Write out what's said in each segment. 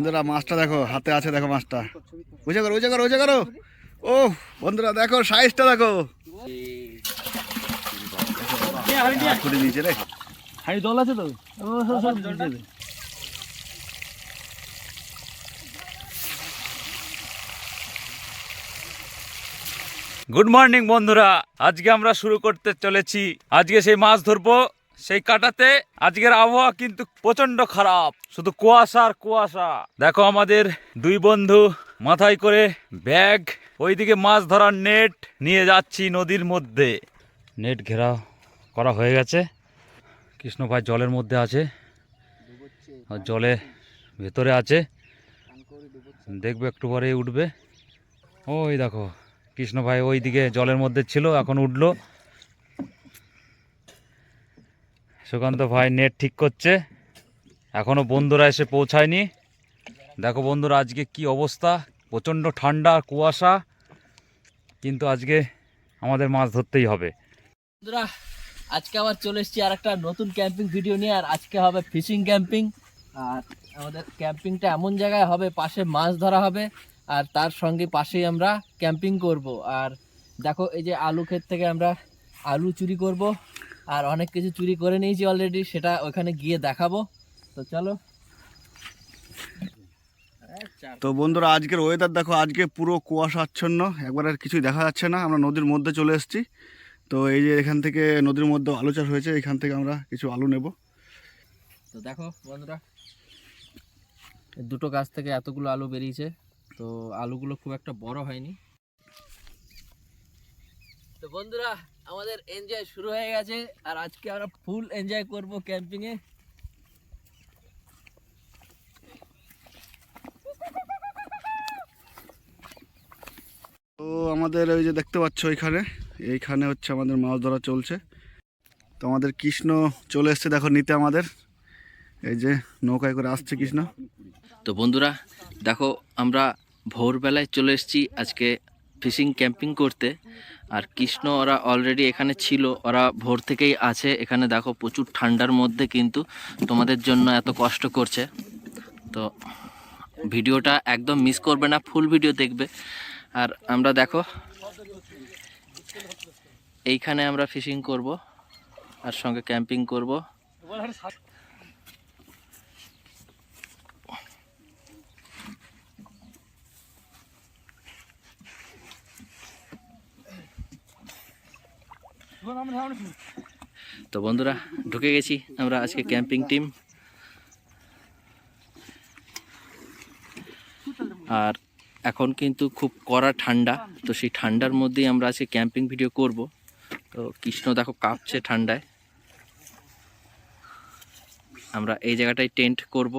বন্ধুরা মাছটা দেখো, হাতে আছে দেখো মাছটা। বুঝে করো, বুঝে করো, বুঝে করো। ও বন্ধুরা দেখো সাইজটা দেখো। নিচে রে হাড়ি জল আছে তো। গুড মর্নিং বন্ধুরা, আজকে আমরা শুরু করতে চলেছি। আজকে সেই মাছ ধরবো সেই কাটাতে। আজকের আবহাওয়া কিন্তু প্রচন্ড খারাপ, শুধু কুয়াশা আর কুয়াশা। দেখো আমাদের দুই বন্ধু মাথায় করে ব্যাগ, ওইদিকে মাছ ধরার নেট নিয়ে যাচ্ছি নদীর মধ্যে। নেট ঘেরাও করা হয়ে গেছে। কৃষ্ণ ভাই জলের মধ্যে আছে, জলে ভেতরে আছে, দেখবে একটু পরেই উঠবে। ওই দেখো কৃষ্ণ ভাই ওইদিকে জলের মধ্যে ছিল, এখন উঠলো। সুকান্ত ভাই নেট ঠিক করছে, এখনো বন্ধুরা এসে পৌঁছায়নি। দেখো বন্ধুরা আজকে কি অবস্থা, প্রচণ্ড ঠান্ডা কুয়াশা, কিন্তু আজকে আমাদের মাছ ধরতেই হবে। বন্ধুরা আজকে আবার চলে এসেছি আর একটা নতুন ক্যাম্পিং ভিডিও নিয়ে। আর আজকে হবে ফিশিং ক্যাম্পিং। আর আমাদের ক্যাম্পিংটা এমন জায়গায় হবে, পাশে মাছ ধরা হবে আর তার সঙ্গে পাশেই আমরা ক্যাম্পিং করব। আর দেখো এই যে আলু ক্ষেত থেকে আমরা আলু চুরি করব, আর অনেক কিছু চুরি করে নিয়েছি অলরেডি, সেটা ওখানে গিয়ে দেখাবো। তো চলো। তো বন্ধুরা আজকের ওয়েদার দেখো, আজকে পুরো কুয়াশাচ্ছন্ন, একবার আর কিছুই দেখা যাচ্ছে না। আমরা নদীর মধ্যে চলে এসেছি। তো এই যে এখান থেকে নদীর মধ্যে আলু চাষ হয়েছে, এখান থেকে আমরা কিছু আলু নেব। তো দেখো বন্ধুরা, দুটো গাছ থেকে এতগুলো আলু বেরিয়েছে। তো আলুগুলো খুব একটা বড় হয়নি। তো বন্ধুরা আমাদের এনজয় শুরু হয়ে গেছে, আর আজকে আমরা ফুল এনজয় করব ক্যাম্পিং এ। তো আমাদের ওই যে দেখতে পাচ্ছ এইখানে হচ্ছে আমাদের মাছ ধরা চলছে। তো আমাদের কৃষ্ণ চলে এসছে দেখো নিতে, আমাদের এই যে নৌকায় করে আসছে কৃষ্ণ। তো বন্ধুরা দেখো আমরা ভোরবেলায় চলে এসেছি আজকে ফিশিং ক্যাম্পিং করতে। আর কৃষ্ণ ওরা অলরেডি এখানে ছিল, ওরা ভোর থেকেই আছে এখানে। দেখো প্রচুর ঠান্ডার মধ্যে কিন্তু তোমাদের জন্য এত কষ্ট করছে। তো ভিডিওটা একদম মিস করবে না, ফুল ভিডিও দেখবে। আর আমরা দেখো এইখানে আমরা ফিশিং করব আর সঙ্গে ক্যাম্পিং করব। তো বন্ধুরা ঢুকে গেছি আমরা আজকে ক্যাম্পিং টিম। আর এখন কিন্তু খুব কড়া ঠান্ডা, তো সেই ঠান্ডার মধ্যেই আমরা আজকে ক্যাম্পিং ভিডিও করব। তো কৃষ্ণ দেখো কাঁপছে ঠান্ডায়। আমরা এই জায়গাটায় টেন্ট করব।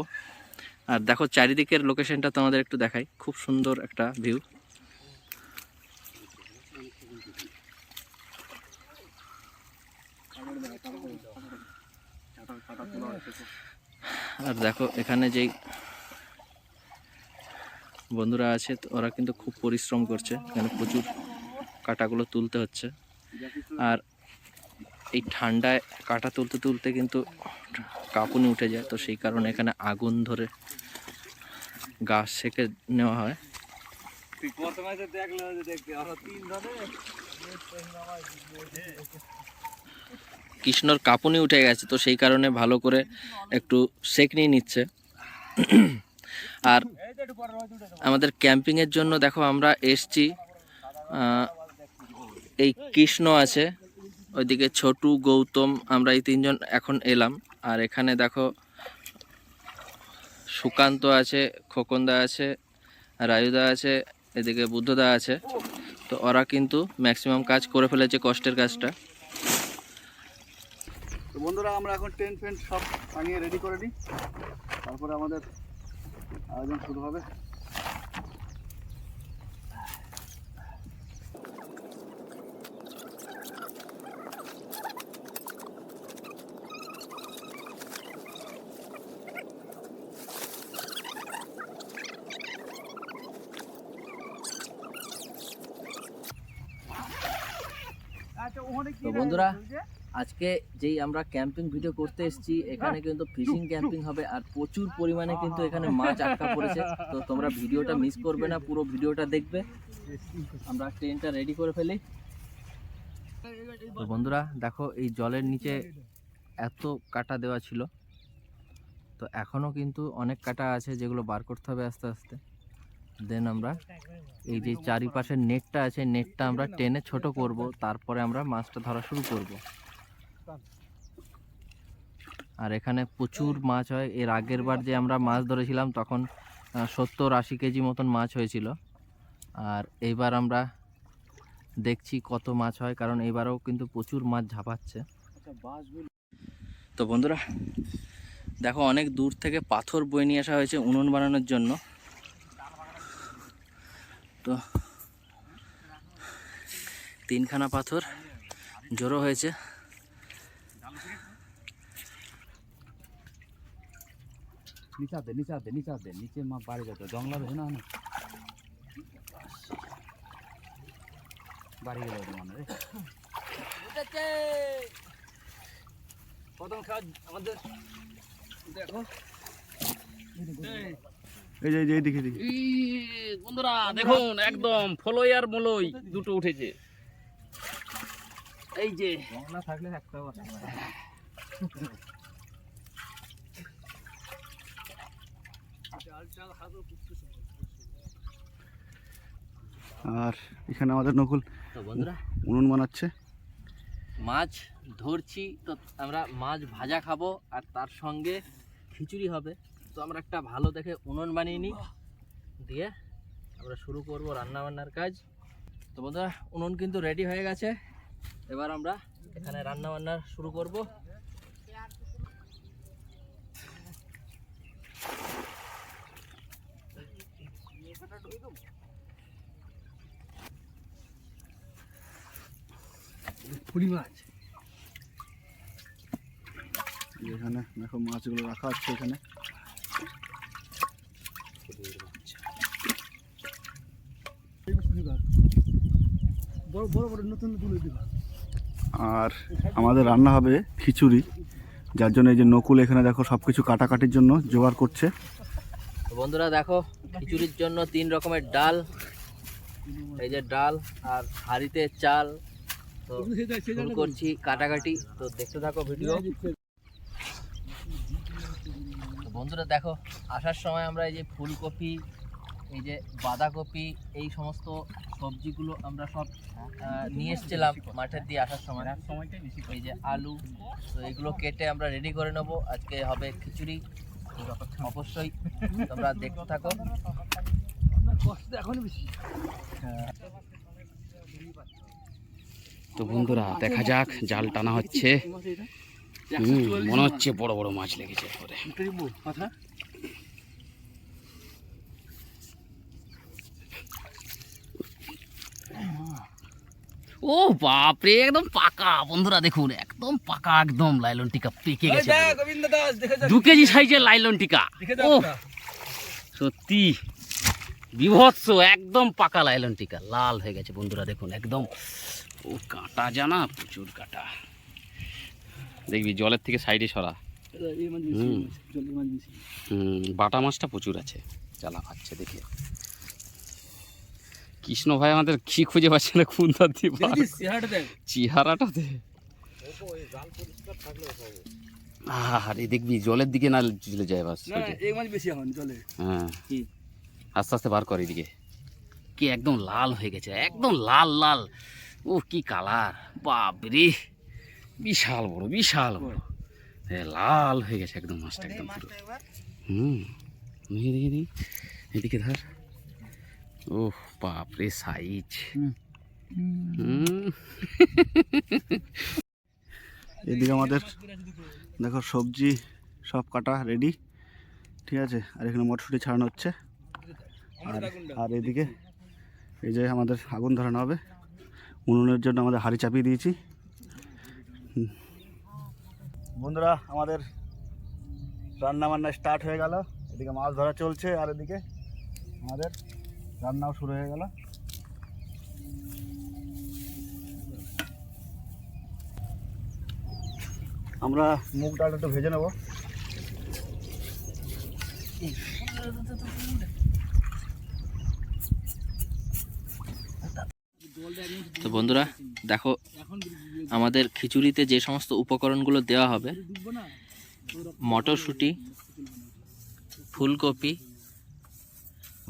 আর দেখো চারিদিকের লোকেশনটা তোমাদের একটু দেখাই, খুব সুন্দর একটা ভিউ। আর দেখো এখানে যেই বন্ধুরা আছে ওরা কিন্তু খুব পরিশ্রম করছে, এখানে প্রচুর কাঁটাগুলো তুলতে হচ্ছে। আর এই ঠান্ডায় কাঁটা তুলতে তুলতে কিন্তু কাঁপুনি উঠে যায়, তো সেই কারণে এখানে আগুন ধরে গাছ সেকে নেওয়া হয়। কৃষ্ণর কাঁপুনি উঠে গেছে, তো সেই কারণে ভালো করে একটু সেক নিয়ে নিচ্ছে। আর আমাদের ক্যাম্পিংয়ের জন্য দেখো আমরা এসছি, এই কৃষ্ণ আছে, ওইদিকে ছোটু, গৌতম, আমরা এই তিনজন এখন এলাম। আর এখানে দেখো সুকান্ত আছে, খোকনদা আছে, রায়ুদা আছে, এদিকে বুদ্ধদা আছে। তো ওরা কিন্তু ম্যাক্সিমাম কাজ করে ফেলেছে, কষ্টের কাজটা। তো বন্ধুরা আমরা এখন টেন্ট ফেন্ট সব টাঙিয়ে রেডি করে নিই, তারপরে আমাদের আয়োজন শুরু হবে। তো বন্ধুরা আজকে যেই আমরা ক্যাম্পিং ভিডিও করতে এসেছি এখানে কিন্তু ফিশিং ক্যাম্পিং হবে আর প্রচুর পরিমাণে কিন্তু এখানে মাছ আটকা পড়েছে। তো তোমরা ভিডিওটা মিস করবে না, পুরো ভিডিওটা দেখবে। আমরা ট্রেনটা রেডি করে ফেলি। তো বন্ধুরা দেখো, এই জলের নিচে এত কাটা দেওয়া ছিল, তো এখনও কিন্তু অনেক কাটা আছে যেগুলো বার করতে হবে আস্তে আস্তে। দেন আমরা এই যে চারিপাশের নেটটা আছে, নেটটা আমরা টেনে ছোট করব, তারপরে আমরা মাছটা ধরা শুরু করব। আর এখানে প্রচুর মাছ হয়। এর আগের বার যে আমরা মাছ ধরেছিলাম তখন 70-80 কেজি মতন মাছ হয়েছিল। আর এইবার আমরা দেখছি কত মাছ হয়, কারণ এবারেও কিন্তু প্রচুর মাছ ঝাঁপাচ্ছে। তো বন্ধুরা দেখো, অনেক দূর থেকে পাথর বয়ে নিয়ে আসা হয়েছে উনুন বানানোর জন্য। তো 3খানা পাথর জড়ো হয়েছে। নিচে মা বাড়ি যেত জঙ্গল আছে না, বাড়ি গেল মানে রে প্রথম কাজ আমাদের। দেখো এই যে এইদিকে দিকে বন্ধুরা দেখুন, একদম ফলই আর মলই দুটো উঠেছে। এই যে না থাকলে একটা আর এখানে আমাদের নকুল তো বন্ধুরা উনুন বানাচ্ছে। মাছ ধরছি, তো আমরা মাছ ভাজা খাবো আর তার সঙ্গে খিচুড়ি হবে। তো আমরা একটা ভালো দেখে উনুন বানিয়ে নিই, দিয়ে আমরা শুরু করব রান্না বান্নার কাজ। তো বন্ধুরা উনুন কিন্তু রেডি হয়ে গেছে, এবার আমরা এখানে রান্না বান্না শুরু করব। পুরি মাছ এখানে দেখো মাছগুলো রাখা হচ্ছে এখানে। আর আমাদের রান্না হবে খিচুড়ি, যার জন্য এই যে নকুল এখানে দেখো সবকিছু কাটাকাটির জন্য জোগাড় করছে। তো বন্ধুরা দেখো, খিচুড়ির জন্য 3 রকমের ডাল, এই যে ডাল আর হাঁড়িতে চাল। তো শুরু করছি কাটাকাটি, তো দেখতে থাকো ভিডিও। তো বন্ধুরা দেখো, আসার সময় আমরা এই যে ফুলকপি, এই যে বাঁধাকপি, এই সমস্ত সবজিগুলো আমরা সব নিয়ে এসেছিলাম মাঠের দিয়ে আসার সময়। এই যে আলু, তো এগুলো কেটে আমরা রেডি করে নেব। আজকে হবে খিচুড়ি, অবশ্যই তোমরা দেখতে থাকো। তো বন্ধুরা দেখা যাক, জাল টানা হচ্ছে। মনে হচ্ছে বড় বড় মাছ লেগেছে পরে। ও বাপরে, একদম পাকা বন্ধুরা, দেখুন একদম পাকা, একদম লাইলন টিকা পেকে গেছে। 2 কেজি সাইজের লাইলন টিকা। ও সত্যি বিভৎস, একদম পাকা লাইলন টিকা, লাল হয়ে গেছে বন্ধুরা দেখুন একদম। ও কাঁটা জানা, প্রচুর কাঁটা। দেখবি জলের থেকে সাইডে সরা। বাটা মাছটা প্রচুর আছে, জ্বালা খাচ্ছে দেখে। কৃষ্ণ ভাই আমাদের কি খুঁজে পাচ্ছে না, কোন ধার দিয়ে চেহারাটা দে। আরে দেখবি জলের দিকে না চলে যায় বাস। হ্যাঁ আস্তে আস্তে বার করে এদিকে। কি একদম লাল হয়ে গেছে, একদম লাল লাল। ও কি কালার, বাপরে বিশাল বড়, বিশাল বড়, লাল হয়ে গেছে একদম মাছটা, একদম পুরো। দেখি এদিকে ধর। ও বাপরে সাইজ। এদিকে আমাদের দেখো সবজি সব কাটা রেডি, ঠিক আছে। আর এখানে মটরশুঁটি ছাড়ানো হচ্ছে। আর এদিকে এই যে আমাদের আগুন ধরানো হবে, উনুনের জন্য আমাদের হাঁড়ি চাপিয়ে দিয়েছি। বন্ধুরা আমাদের রান্না বান্না স্টার্ট হয়ে গেল। এদিকে মাছ ধরা চলছে আর এদিকে আমাদের রান্নাও শুরু হয়ে গেল। আমরা মুগ ডালটা একটু ভেজে নেব। তো বন্ধুরা দেখো, আমাদের খিচুড়িতে যে সমস্ত উপকরণগুলো দেওয়া হবে: মটরশুঁটি, ফুলকপি,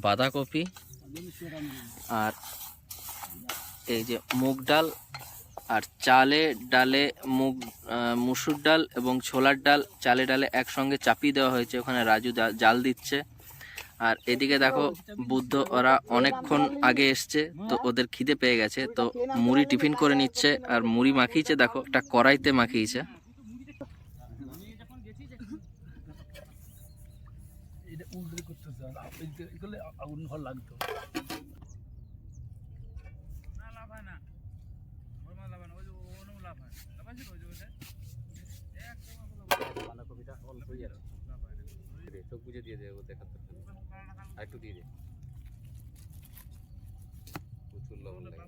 বাঁধাকপি, আর এই যে মুগ ডাল, আর চালে ডালে মুসুর ডাল এবং ছোলার ডাল চালে ডালে একসঙ্গে চাপিয়ে দেওয়া হয়েছে। ওখানে রাজু জাল দিচ্ছে। আর এদিকে দেখো, বুদ্ধ ওরা অনেকক্ষণ আগে এসছে, তো ওদের খিদে পেয়ে গেছে, তো মুড়ি টিফিন করে নিচ্ছে। আর মুড়ি মাখিয়েছে, দেখো একটা কড়াইতে মাখিয়েছে। চোখ বুঝে দিয়ে দেবো, দেখাতে আর একটু দিয়ে দে, প্রচুর লবণ লাগে।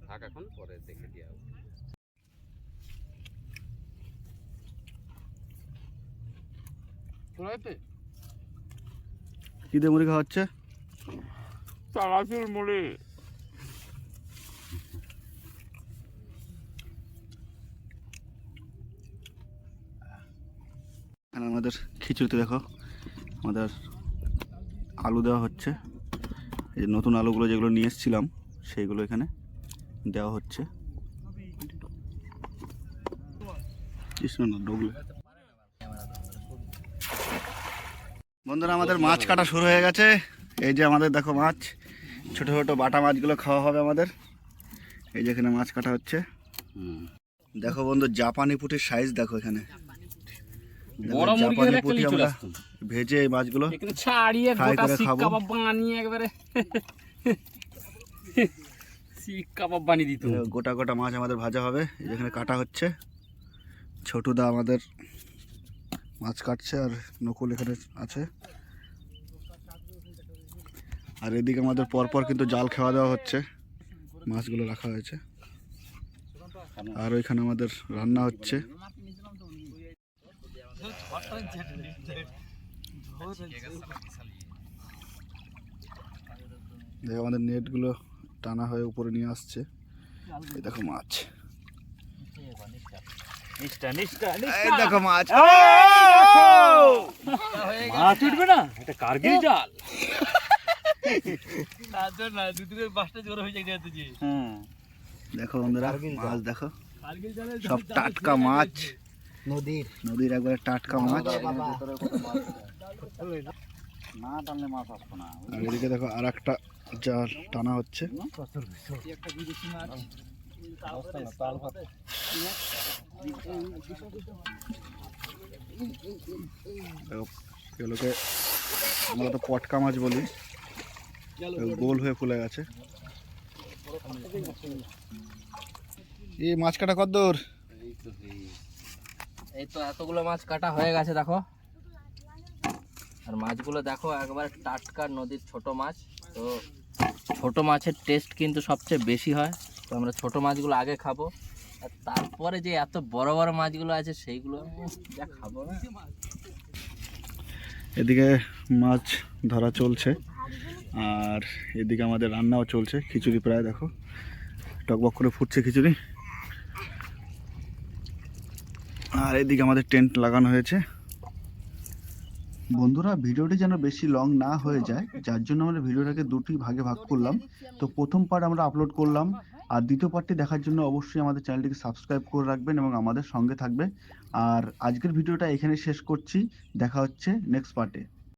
থাক, এখন পরে দেখে দেওয়া হবে। কি দিয়ে মুড়ি খাওয়া হচ্ছে? চানাচুর মুড়ি। এখানে আমাদের খিচুড়িতে দেখো আমাদের আলু দেওয়া হচ্ছে। এই নতুন আলুগুলো যেগুলো নিয়ে এসেছিলাম সেইগুলো এখানে দেওয়া হচ্ছে। বন্ধুরা, আমাদের মাছ কাটা শুরু হয়ে গেছে। এই যে আমাদের দেখো মাছ, ছোট ছোট বাটা মাছগুলো খাওয়া হবে আমাদের। এই যে এখানে মাছ কাটা হচ্ছে। দেখো বন্ধু, জাপানি পুঁটির সাইজ দেখো এখানে। বড় মুরগি জাপানি হলে একটা পুঁটি নিয়ে চলে আমরা আসতাম। ভেজে এই মাছগুলো এখানে ছাড়িয়ে ফ্রাই গোটা করে শিক খাবো। কাবাব বানিয়ে একবারে শিক কাবাব বানিয়ে দিত। গোটা গোটা মাছ আমাদের ভাজা হবে। যেখানে কাটা হচ্ছে, ছোটুদা আমাদের মাছ কাটছে, আর নকুল এখানে আছে। আর এদিকে আমাদের পরপর কিন্তু জাল খাওয়া দেওয়া হচ্ছে, মাছগুলো রাখা হয়েছে। আর ওইখানে আমাদের রান্না হচ্ছে। দেখো আমাদের নেটগুলো টানা হয়ে উপরে নিয়ে আসছে। এই দেখো মাছ, এই দেখো মাছ। মাছ উঠবে না, এটা কার্গিল জাল। দেখো বন্ধুরা, মাছ দেখো, সব টাটকা মাছ, নদীর একবারে টাটকা মাছ। আর এদিকে দেখো আর একটা জাল টানা হচ্ছে। এগুলোকে আমরা তো পটকা মাছ বলি, গোল হয়ে ফুলে গেছে। এই মাছ কাটা কতদূর? এই তো এতগুলো মাছ কাটা হয়ে গেছে দেখো। আর মাছগুলো দেখো একবার টাটকা নদীর ছোট মাছ। তো ছোট মাছের টেস্ট কিন্তু সবচেয়ে বেশি হয়, তো আমরা ছোট মাছগুলো আগে খাবো, আর তারপরে যে এত বড় বড় মাছগুলো আছে সেইগুলো যা খাবো না। এদিকে মাছ ধরা চলছে, আর এদিকে আমাদের রান্নাও চলছে। খিচুড়ি প্রায় দেখো টকবক করে ফুটছে খিচুড়ি। আর এদিকে আমাদের টেন্ট লাগানো হয়েছে। বন্ধুরা, ভিডিওটি যেন বেশি লং না হয়ে যায়, যার জন্য আমরা ভিডিওটাকে দুটি ভাগে ভাগ করলাম। তো প্রথম পার্ট আমরা আপলোড করলাম, আর দ্বিতীয় পার্টটি দেখার জন্য অবশ্যই আমাদের চ্যানেলটিকে সাবস্ক্রাইব করে রাখবেন এবং আমাদের সঙ্গে থাকবে। আর আজকের ভিডিওটা এখানে শেষ করছি, দেখা হচ্ছে নেক্সট পার্টে।